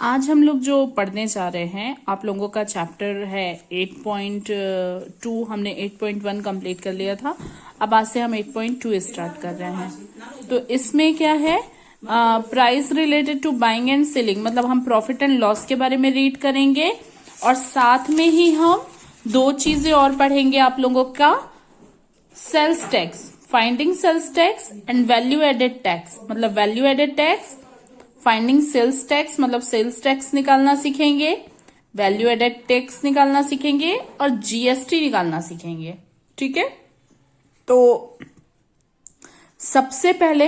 आज हम लोग जो पढ़ने जा रहे हैं, आप लोगों का चैप्टर है 8.2। हमने 8.1 कंप्लीट कर लिया था। अब आज से हम 8.2 स्टार्ट कर रहे हैं। तो इसमें क्या है, price related to buying and selling, मतलब हम प्रॉफिट एंड लॉस के बारे में रीड करेंगे और साथ में ही हम दो चीजें और पढ़ेंगे आप लोगों का, sales tax, finding sales tax and value added tax, मतलब value added tax, finding sales tax मतलब सेल्स टैक्स निकालना सीखेंगे, वैल्यू एडेड टैक्स निकालना सीखेंगे और जीएसटी निकालना सीखेंगे। ठीक है, तो सबसे पहले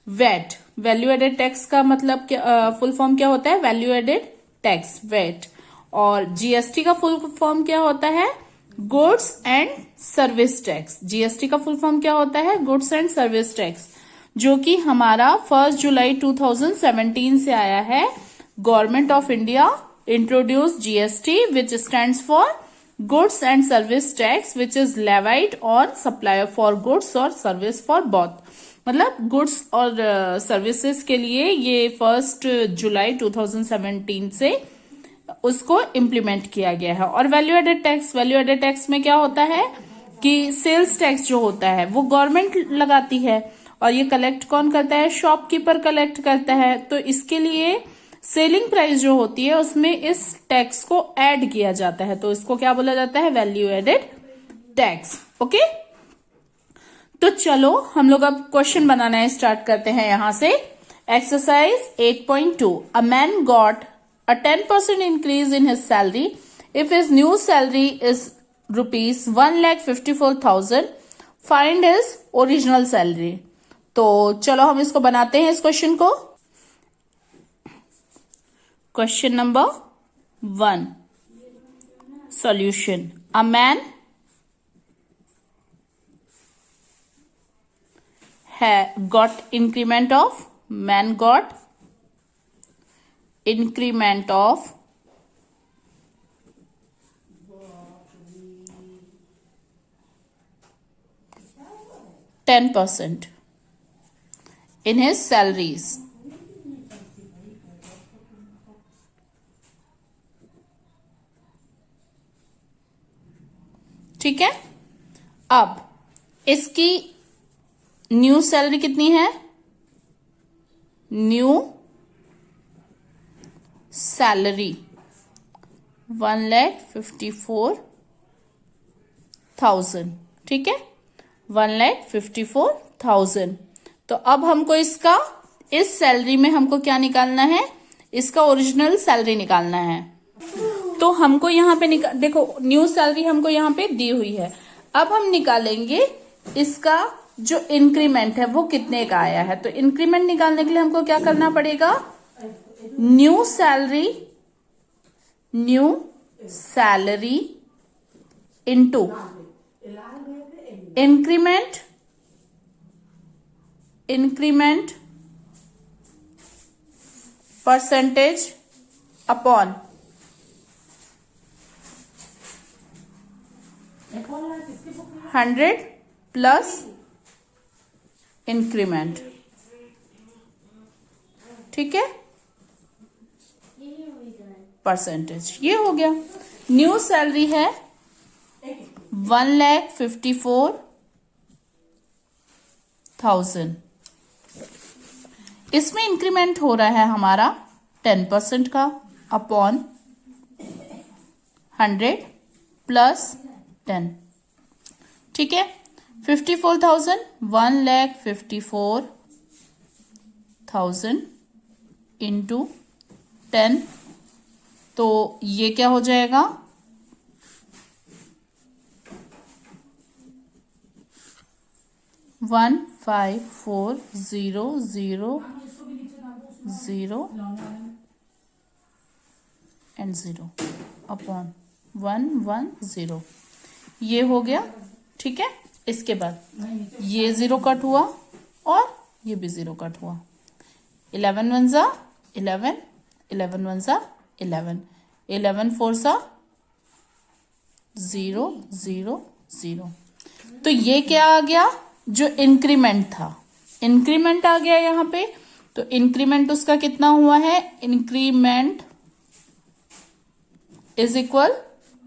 वैट, वैल्यू एडेड टैक्स का मतलब क्या, फुल फॉर्म क्या होता है, वैल्यू एडेड टैक्स, वैट। और जीएसटी का फुल फॉर्म क्या होता है, goods and service tax. GST का फुल फॉर्म क्या होता है, गुड्स एंड सर्विस टैक्स, जो कि हमारा 1 जुलाई 2017 से आया है। Government of India introduce GST which stands for goods and service tax which is levied on supplier for goods और सर्विस फॉर बोथ, मतलब गुड्स और सर्विसेज के लिए ये 1 जुलाई 2017 से उसको इम्प्लीमेंट किया गया है। और value added tax, value added tax में क्या होता है कि सेल्स टैक्स जो होता है वो गवर्नमेंट लगाती है और ये कलेक्ट कौन करता है, शॉपकीपर कलेक्ट करता है। तो इसके लिए सेलिंग प्राइस जो होती है उसमें इस टैक्स को ऐड किया जाता है, तो इसको क्या बोला जाता है, वैल्यू एडेड टैक्स। ओके, तो चलो हम लोग अब क्वेश्चन बनाना स्टार्ट करते हैं यहां से। Exercise 8.2, a man got a 10% increase in his salary if his new salary is rupees 1,54,000. Find his original salary. तो चलो हम इसको बनाते हैं, इस क्वेश्चन को। Question number 1, solution. A man got increment of, man got increment of 10% in his salaries. ठीक है, अब इसकी न्यू सैलरी कितनी है, न्यू सैलरी 1,54,000। ठीक है, 1,54,000। तो अब हमको इसका, इस सैलरी में हमको क्या निकालना है, इसका ओरिजिनल सैलरी निकालना है। तो हमको यहाँ पे देखो न्यू सैलरी हमको यहाँ पे दी हुई है। अब हम निकालेंगे इसका जो इंक्रीमेंट है वो कितने का आया है। तो इंक्रीमेंट निकालने के लिए हमको क्या करना पड़ेगा, new salary into increment percentage upon 100 plus increment. ठीक है, परसेंटेज, ये हो गया। न्यू सैलरी है 1,54,000, इसमें इंक्रीमेंट हो रहा है हमारा 10% का अपॉन 100 प्लस 10। ठीक है, 54,000, 1,54,000 इंटू 10, तो ये क्या हो जाएगा, 154,000 एंड 0 अपॉन 110, ये हो गया। ठीक है, इसके बाद ये 0 कट हुआ और ये भी 0 कट हुआ। 11 1 जा 11, 11 1 जा 11, 11 4 जा 0 0 0। तो ये क्या आ गया, जो इंक्रीमेंट था, इंक्रीमेंट आ गया यहाँ पे। तो इंक्रीमेंट उसका कितना हुआ है, इंक्रीमेंट इज इक्वल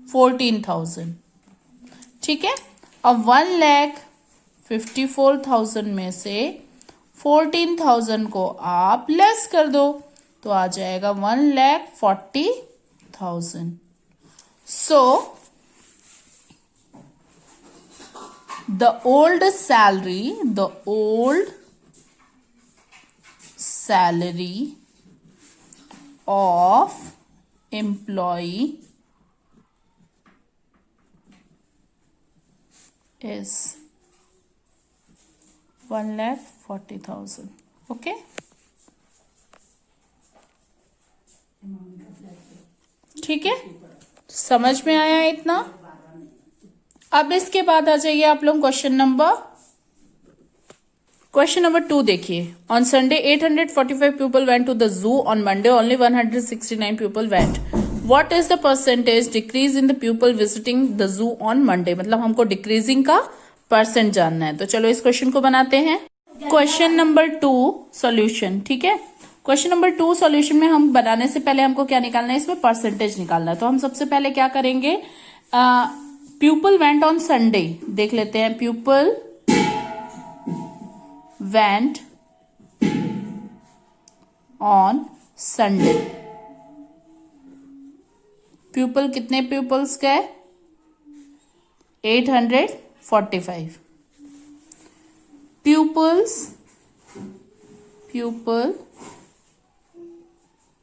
14,000। ठीक है, अब 1,54,000 में से 14,000 को आप लेस कर दो तो आ जाएगा 1,40,000। So the old salary of employee is 1,40,000. Okay, ठीक है, समझ में आया इतना। अब इसके बाद आ जाइए आप लोग क्वेश्चन नंबर 2 देखिए। On Sunday 845 people went to the zoo, on Monday only 169 people went. What is the percentage decrease in the people visiting the zoo on Monday? मतलब हमको डिक्रीजिंग का परसेंट जानना है। तो चलो इस क्वेश्चन को बनाते हैं। Question number 2 solution. ठीक है, क्वेश्चन नंबर 2 सॉल्यूशन में हम बनाने से पहले हमको क्या निकालना है? इसमें परसेंटेज निकालना है। तो हम सबसे पहले क्या करेंगे? पीपल वेंट ऑन संडे देख लेते हैं। People went on Sunday। pupil कितने pupils गए? 845 pupil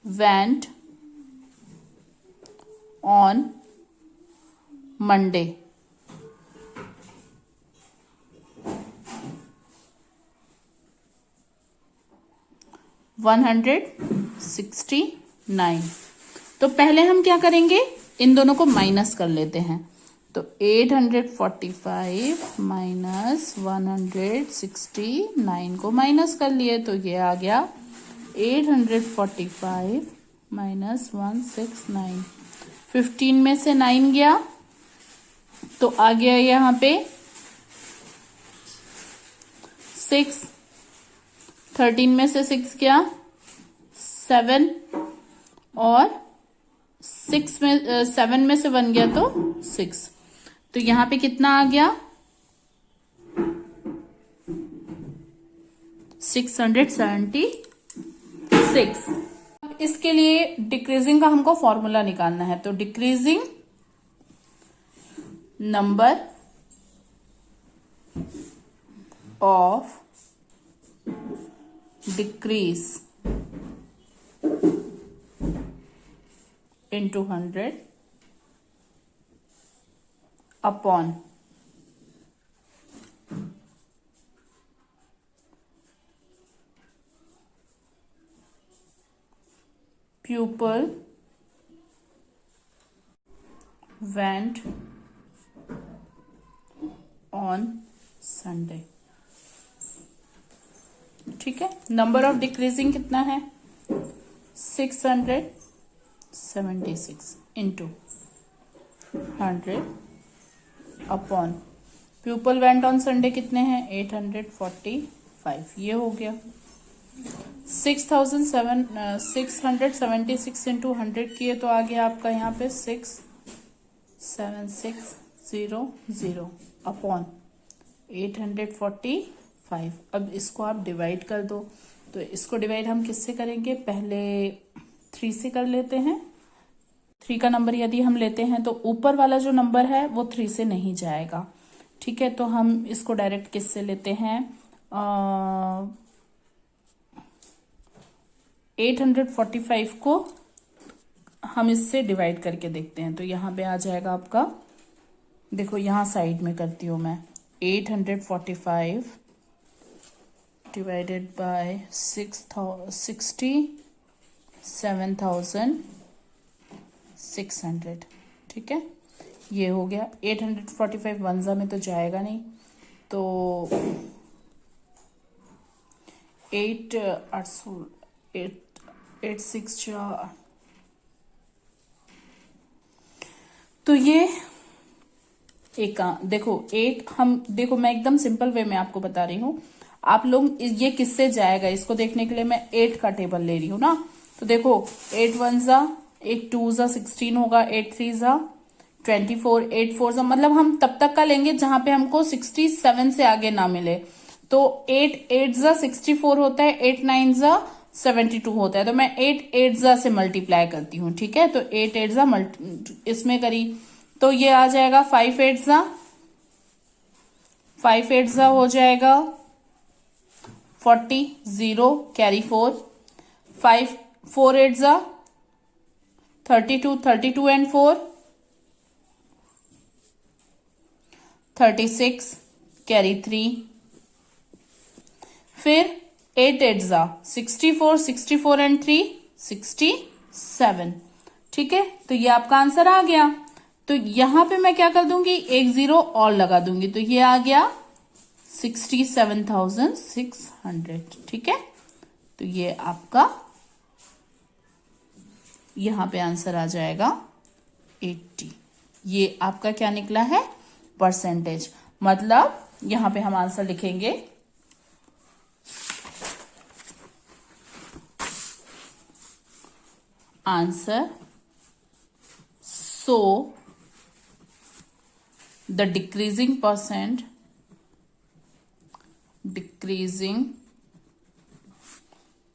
went on Monday। 169। तो पहले हम क्या करेंगे? इन दोनों को माइनस कर लेते हैं। तो 845 माइनस 169 को माइनस कर लिए तो ये आ गया 845 माइनस 169। 15 में से 9 गया तो आ गया यहाँ पे 6। 13 में से 6 गया 7 और 7 में से 1 गया तो 6। तो यहां पे कितना आ गया? 676। इसके लिए डिक्रीजिंग का हमको फॉर्मूला निकालना है। तो decreasing number of decrease into 100 upon pupil went on Sunday। ठीक है, नंबर ऑफ डिक्रीजिंग कितना है? 676 into 100 upon people went on Sunday कितने हैं? 845। ये हो गया 676 इंटू 100 किए तो आ गया आपका यहाँ पे 67600 अपॉन 845। अब इसको आप डिवाइड कर दो। तो इसको डिवाइड हम किससे करेंगे? पहले 3 से कर लेते हैं। 3 का नंबर यदि हम लेते हैं तो ऊपर वाला जो नंबर है वो 3 से नहीं जाएगा। ठीक है, तो हम इसको डायरेक्ट किससे लेते हैं? 845 को हम इससे डिवाइड करके देखते हैं। तो यहाँ पे आ जाएगा आपका, देखो यहाँ साइड में करती हूँ मैं, 845 डिवाइडेड बाय 67,600। ठीक है, ये हो गया 845। 1 में तो जाएगा नहीं, तो 8 6 तो ये एक देखो 8 हम देखो, मैं एकदम सिंपल वे में आपको बता रही हूँ। आप लोग ये किससे जाएगा इसको देखने के लिए मैं 8 का टेबल ले रही हूँ ना। तो देखो 8 1 जा 8 2 ज़ा 16 होगा, 8 3 ज़ा 24, 8 4 ज़ा, मतलब हम तब तक का लेंगे जहां पे हमको 67 से आगे ना मिले। तो 8 8 ज़ा 64 होता है, 8 9 ज़ा 72 होता है। तो मैं 8 8 ज़ा से मल्टीप्लाई करती हूँ, ठीक है। तो 8 8 ज़ा इसमें करी तो ये आ जाएगा 5 8 ज़ा, 5 8 ज़ा हो जाएगा 40, 0 कैरी 4, 5 4 8 ज़ा 32, 32 एंड 4 36 कैरी 3, फिर 8 8 ज़ा 64, 64 एंड 3 67, ठीक है। तो ये आपका आंसर आ गया। तो यहां पे मैं क्या कर दूंगी, एक जीरो और लगा दूंगी, तो ये आ गया 67,600, ठीक है। तो ये आपका यहां पे आंसर आ जाएगा 80। ये आपका क्या निकला है, परसेंटेज। मतलब यहां पे हम आंसर लिखेंगे answer, so the decreasing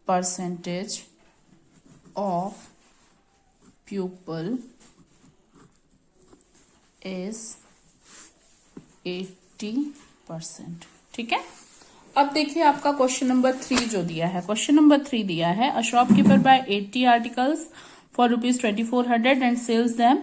percentage of pupil is 80%, ठीक है। अब देखिए आपका क्वेश्चन नंबर 3 जो दिया है, क्वेश्चन नंबर 3 दिया है, a shopkeeper buy 80 articles for ₹2400 and sells them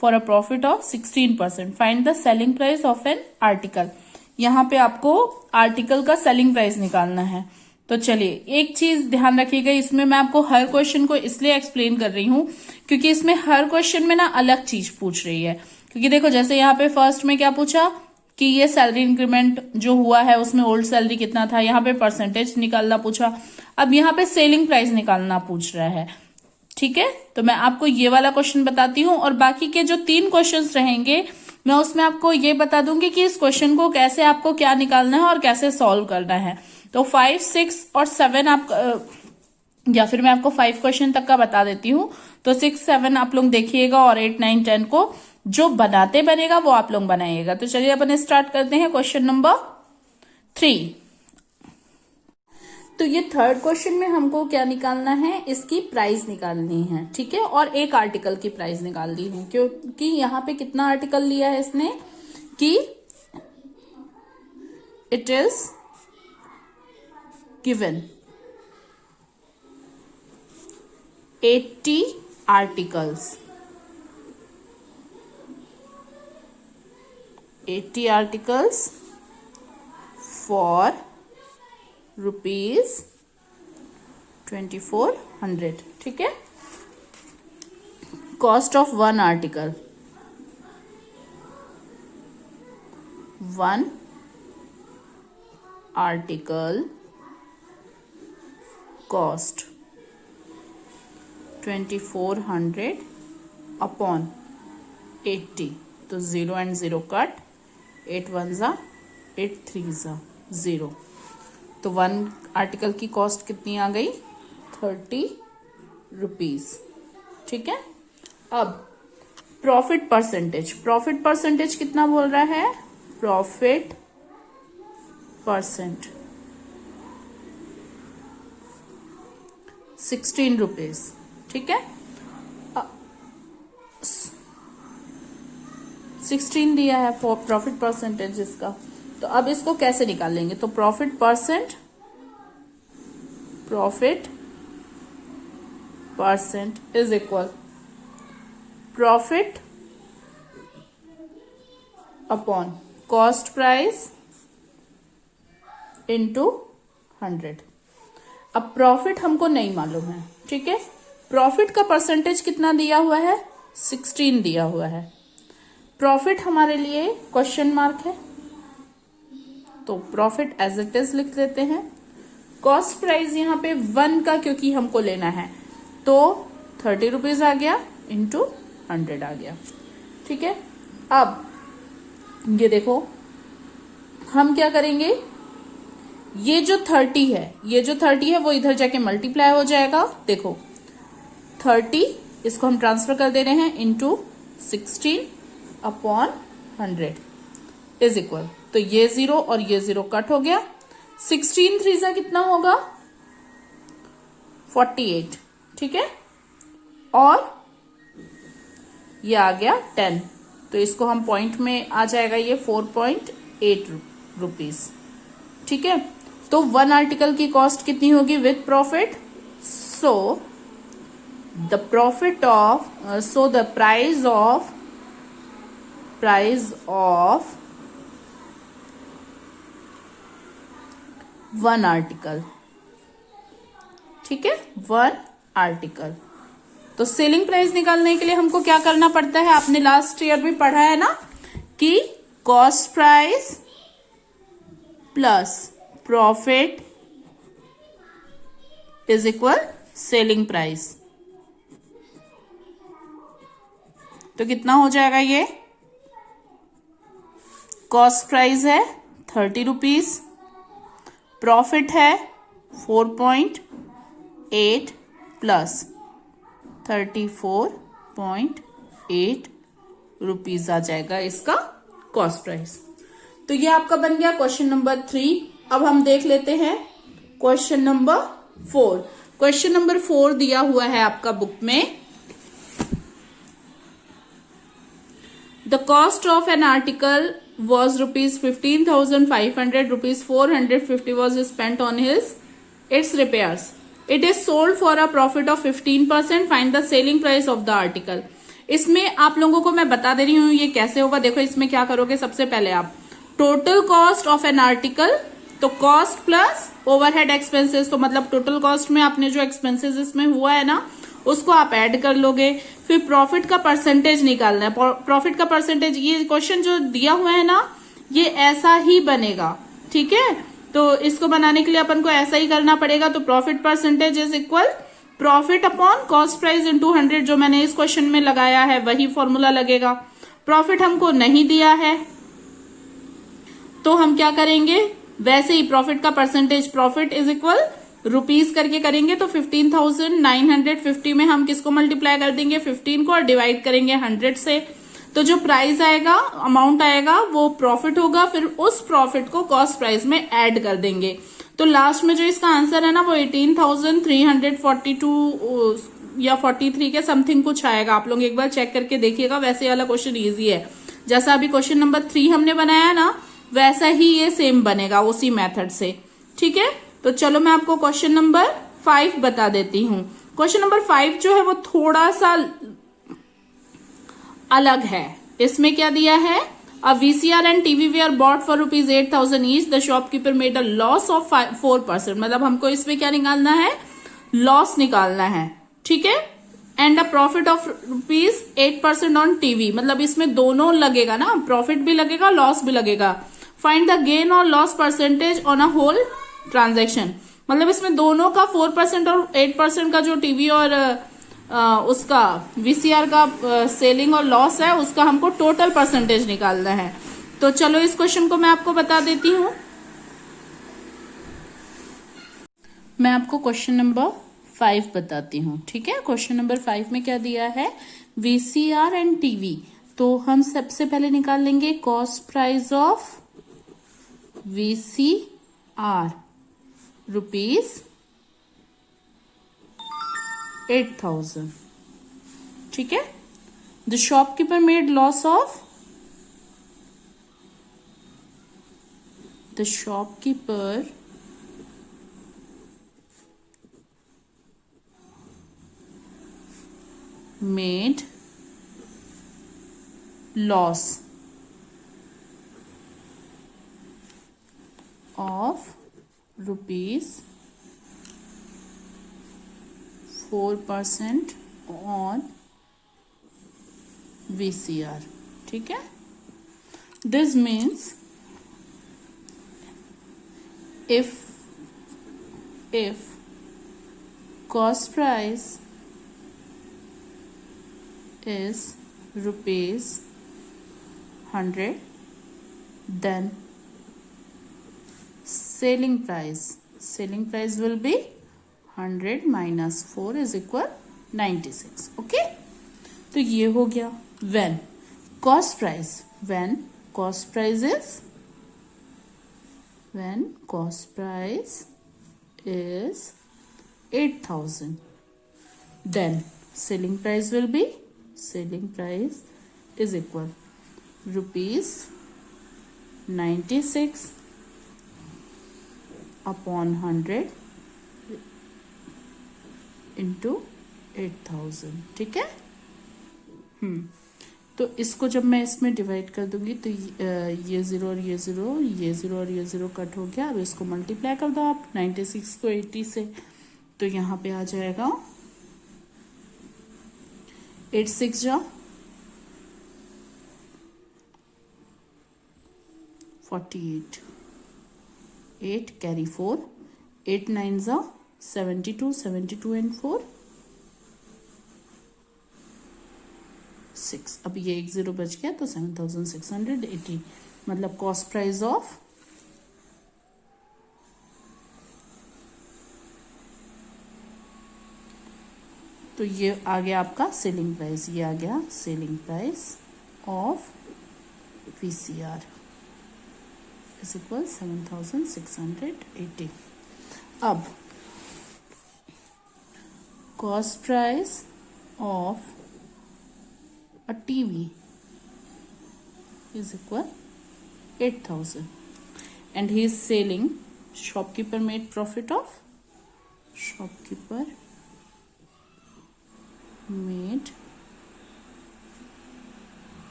for a profit of 16%, find the selling price of an article. यहाँ पे आपको आर्टिकल का सेलिंग प्राइस निकालना है। तो चलिए एक चीज ध्यान रखिएगा, इसमें मैं आपको हर क्वेश्चन को इसलिए एक्सप्लेन कर रही हूं क्योंकि इसमें हर क्वेश्चन में ना अलग चीज पूछ रही है। क्योंकि देखो जैसे यहाँ पे फर्स्ट में क्या पूछा कि ये सैलरी इंक्रीमेंट जो हुआ है उसमें ओल्ड सैलरी कितना था, यहाँ पे परसेंटेज निकालना पूछा। अब यहाँ पे सेलिंग प्राइस निकालना पूछ रहा है, ठीक है। तो मैं आपको ये वाला क्वेश्चन बताती हूँ और बाकी के जो 3 क्वेश्चंस रहेंगे मैं उसमें आपको ये बता दूंगी कि इस क्वेश्चन को कैसे आपको क्या निकालना है और कैसे सॉल्व करना है। तो 5 6 और 7 आप या फिर मैं आपको 5 क्वेश्चन तक का बता देती हूँ। तो 6 7 आप लोग देखिएगा और 8 9 10 को जो बनाते बनेगा वो आप लोग बनाइएगा। तो चलिए अपन स्टार्ट करते हैं क्वेश्चन नंबर 3। तो ये थर्ड क्वेश्चन में हमको क्या निकालना है, इसकी प्राइस निकालनी है, ठीक है। और एक आर्टिकल की प्राइस निकालनी है क्योंकि यहाँ पे कितना आर्टिकल लिया है इसने कि it is given 80 articles, 80 articles for ₹2400, ठीक है। Cost of one article, one article cost 2400 upon 80, तो 0 एंड 0 कट, 8 1 ज़ा 8 3 ज़ा 0, तो वन आर्टिकल की कॉस्ट कितनी आ गई, ₹30, ठीक है। अब प्रॉफिट परसेंटेज, प्रॉफिट परसेंटेज कितना बोल रहा है, प्रॉफिट परसेंट ₹16, ठीक है। 16 दिया है फॉर प्रॉफिट परसेंटेज इसका। तो अब इसको कैसे निकालेंगे, तो profit percent is equal profit upon cost price into 100। अब प्रॉफिट हमको नहीं मालूम है, ठीक है। प्रॉफिट का परसेंटेज कितना दिया हुआ है, 16 दिया हुआ है। प्रॉफिट हमारे लिए क्वेश्चन मार्क है, तो प्रॉफिट एज इट इज लिख देते हैं। कॉस्ट प्राइस यहाँ पे 1 का क्योंकि हमको लेना है तो ₹30 आ गया इंटू 100 आ गया, ठीक है। अब ये देखो हम क्या करेंगे, ये जो 30 है वो इधर जाके मल्टीप्लाई हो जाएगा। देखो 30 इसको हम ट्रांसफर कर दे रहे हैं इनटू 16/100 इज इक्वल, तो ये 0 और ये 0 कट हो गया। 16 3 सा कितना होगा 48, ठीक है, और ये आ गया 10, तो इसको हम पॉइंट में आ जाएगा ये 4.8 रुपीज, ठीक है। तो 1 आर्टिकल की कॉस्ट कितनी होगी with profit, so the profit of so the price of 1 article, ठीक है, 1 आर्टिकल। तो सेलिंग प्राइस निकालने के लिए हमको क्या करना पड़ता है, आपने लास्ट ईयर भी पढ़ा है ना कि cost price plus profit is equal selling price. तो कितना हो जाएगा, ये कॉस्ट प्राइस है 30 रुपीज, प्रॉफिट है 4.8 प्लस 34.8 रुपीज आ जाएगा इसका कॉस्ट प्राइस। तो ये आपका बन गया क्वेश्चन नंबर 3। अब हम देख लेते हैं क्वेश्चन नंबर 4। क्वेश्चन नंबर 4 दिया हुआ है आपका बुक में, the cost of an article was rupees 15,500, rupees 450 was spent on its repairs. It is sold for a profit of 15%. Find the selling price of the article. इसमें आप लोगों को मैं बता दे रही हूँ ये कैसे होगा। देखो इसमें क्या करोगे, सबसे पहले आप total cost of an article, तो कॉस्ट प्लस ओवरहेड एक्सपेंसेस, तो मतलब टोटल कॉस्ट में आपने जो एक्सपेंसेस इसमें हुआ है ना उसको आप ऐड कर लोगे। फिर प्रॉफिट का परसेंटेज निकालना है। प्रॉफिट का परसेंटेज, ये क्वेश्चन जो दिया हुआ है ना ये ऐसा ही बनेगा, ठीक है। तो इसको बनाने के लिए अपन को ऐसा ही करना पड़ेगा। तो profit percentage is equal profit upon cost price into 100, जो मैंने इस क्वेश्चन में लगाया है वही फॉर्मूला लगेगा। प्रॉफिट हमको नहीं दिया है तो हम क्या करेंगे, वैसे ही प्रॉफिट का percentage, profit is equal rupees करके करेंगे। तो 15,950 में हम किसको मल्टीप्लाई कर देंगे, 15 को, और डिवाइड करेंगे 100 से। तो जो प्राइस आएगा, अमाउंट आएगा, वो प्रॉफिट होगा। फिर उस प्रॉफिट को कॉस्ट प्राइस में ऐड कर देंगे। तो लास्ट में जो इसका आंसर है ना वो 18,342 या 43 के समथिंग कुछ आएगा। आप लोग एक बार चेक करके देखिएगा। वैसे वाला क्वेश्चन इजी है, जैसा अभी क्वेश्चन नंबर 3 हमने बनाया ना वैसा ही ये सेम बनेगा उसी मेथड से, ठीक है। तो चलो मैं आपको क्वेश्चन नंबर 5 बता देती हूँ। क्वेश्चन नंबर 5 जो है वो थोड़ा सा अलग है। इसमें क्या दिया है, अ VCR and TV were bought for rupees 8,000 each. The shopkeeper made a loss of 4%. मतलब हमको इसमें क्या निकालना है, लॉस निकालना है, ठीक है। And a profit of rupees 8% on TV, मतलब इसमें दोनों लगेगा ना, प्रॉफिट भी लगेगा लॉस भी लगेगा। फाइंड द गेन और loss percentage on a whole transaction, मतलब इसमें दोनों का 4% और 8% का जो टीवी और उसका VCR का सेलिंग और लॉस है उसका हमको टोटल परसेंटेज निकालना है। तो चलो इस क्वेश्चन को मैं आपको बता देती हूं। मैं आपको क्वेश्चन नंबर 5 बताती हूँ, ठीक है। क्वेश्चन नंबर 5 में क्या दिया है, VCR एंड TV। तो हम सबसे पहले निकाल लेंगे cost price of VCR rupees 8,000, ठीक है। The shopkeeper made loss of, the shopkeeper made loss of rupees 4% on VCR, ठीक है। This means if cost price is rupees 100, then selling price will be 100 minus 4 is equal 96। Okay, तो ये हो गया। When cost price, when cost price is 8,000, then selling price will be, selling price is equal rupees 96 upon 100 into 8,000। ठीक है। तो इसको जब मैं इसमें डिवाइड कर दूंगी तो ये जीरो और ये जीरो, ये जीरो और ये जीरो कट हो गया। अब इसको मल्टीप्लाई कर दो आप 96 को 80 से, तो यहाँ पे आ जाएगा 8 6 जा 48, 8 कैरी 4, 8 9 जा 72, 72 and 4 6। अब ये एक जीरो बच गया तो 7,680, मतलब कॉस्ट प्राइस ऑफ तो ये आ गया आपका सेलिंग प्राइस, ये आ गया selling price of VCR is equal 7,680। अब cost price of a TV is equal 8,000 and he is selling, shopkeeper made profit of, shopkeeper made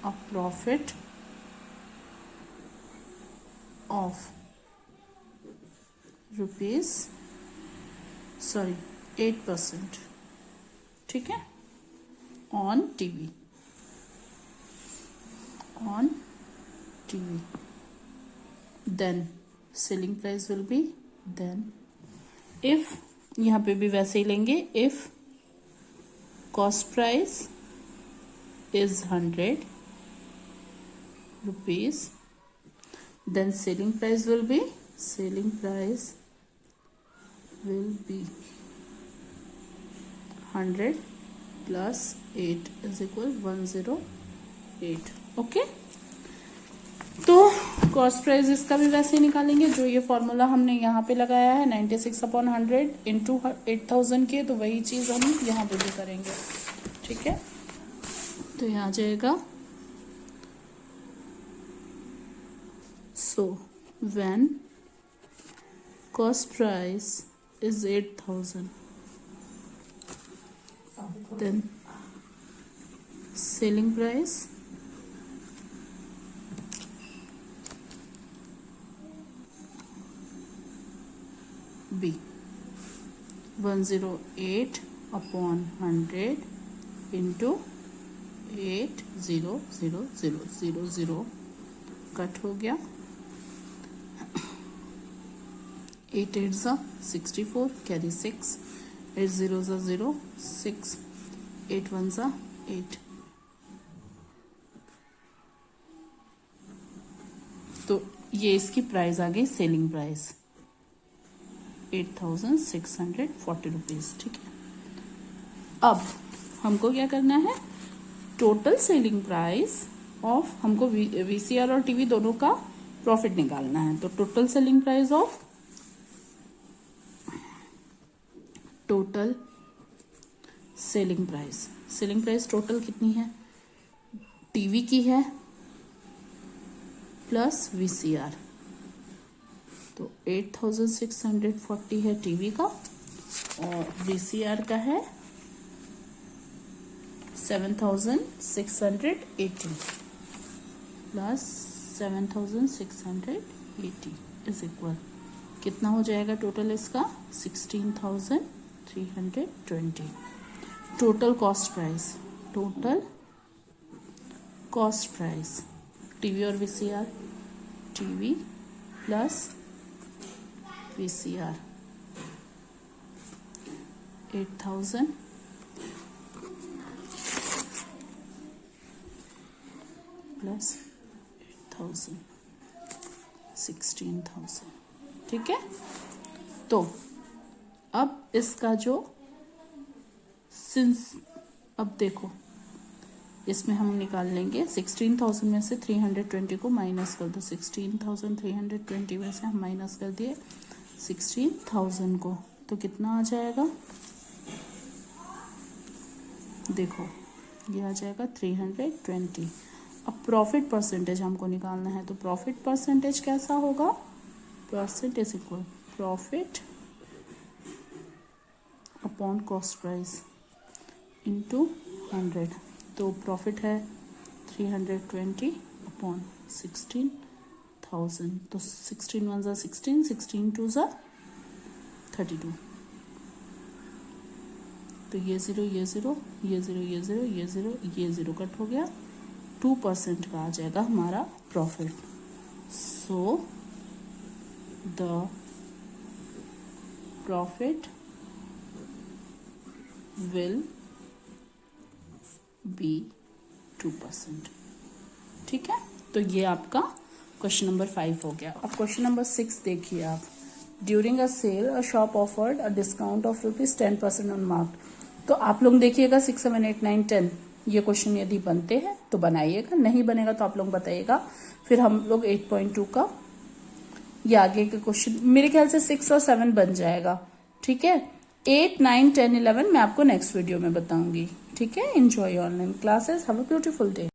a profit of rupees 8%, ठीक है, on TV, then selling price will be, then if, यहाँ पे भी वैसे ही लेंगे, if cost price is 100 rupees, then selling price will be 100 plus 8 is equal 108। Okay, तो cost price इसका भी वैसे ही निकालेंगे, जो ये फॉर्मूला हमने यहाँ पे लगाया है 96 अपॉन 100 इंटू 8,000 के, तो वही चीज हम यहाँ पे भी करेंगे। ठीक है, तो यहाँ आ जाएगा, so when cost price is 8,000, then selling price B 108 upon 100 into 8,000,000 cut हो गया, 8 8 जा 64 कैरी 6, 8 0 जा 0 6, 8 1 जा 8। तो ये इसकी प्राइस आ गई, सेलिंग प्राइस 8,640 रुपीज। ठीक है, अब हमको क्या करना है, टोटल सेलिंग प्राइस ऑफ, हमको VCR और टीवी दोनों का प्रॉफिट निकालना है। तो total selling price of, total selling price total कितनी है, टीवी की है प्लस VCR, तो 8,640 है टीवी का और VCR का है 7,680 प्लस 7,680 इज इक्वल, कितना हो जाएगा टोटल इसका 16,320। टोटल कॉस्ट प्राइस टीवी और VCR, TV plus VCR 8,000 plus 8,000 16,000। ठीक है, तो अब इसका जो सिंस, अब देखो इसमें हम निकाल लेंगे 16,000 में से 320 को माइनस कर दो। 16,320 में से हम माइनस कर दिए 16,000 को, तो कितना आ जाएगा, देखो ये आ जाएगा 320। अब प्रॉफिट परसेंटेज हमको निकालना है, तो प्रॉफिट परसेंटेज कैसा होगा, percentage equal profit upon cost price into 100। तो प्रॉफिट है 320 अपॉन 16,000, तो 16 1 ज़ा 16, 16 2 ज़ा 32। तो ये ज़ीरो, ये ज़ीरो, ये ज़ीरो, ये ज़ीरो, ये ज़ीरो, ये ज़ीरो कट हो गया। 2% का आ जाएगा हमारा profit. So the profit will be 2%। ठीक है, तो ये आपका क्वेश्चन नंबर 5 हो गया। अब क्वेश्चन नंबर 6 देखिए आप। During a sale a shop offered a discount of ₹10% on mark. तो आप लोग देखिएगा 6 7 8 9 10 ये क्वेश्चन यदि बनते हैं तो बनाइएगा, नहीं बनेगा तो आप लोग बताइएगा। फिर हम लोग 8.2 का ये आगे के क्वेश्चन, मेरे ख्याल से 6 और 7 बन जाएगा। ठीक है, 8 9 10 11 मैं आपको नेक्स्ट वीडियो में बताऊंगी। ठीक है, enjoy online classes, have a beautiful day.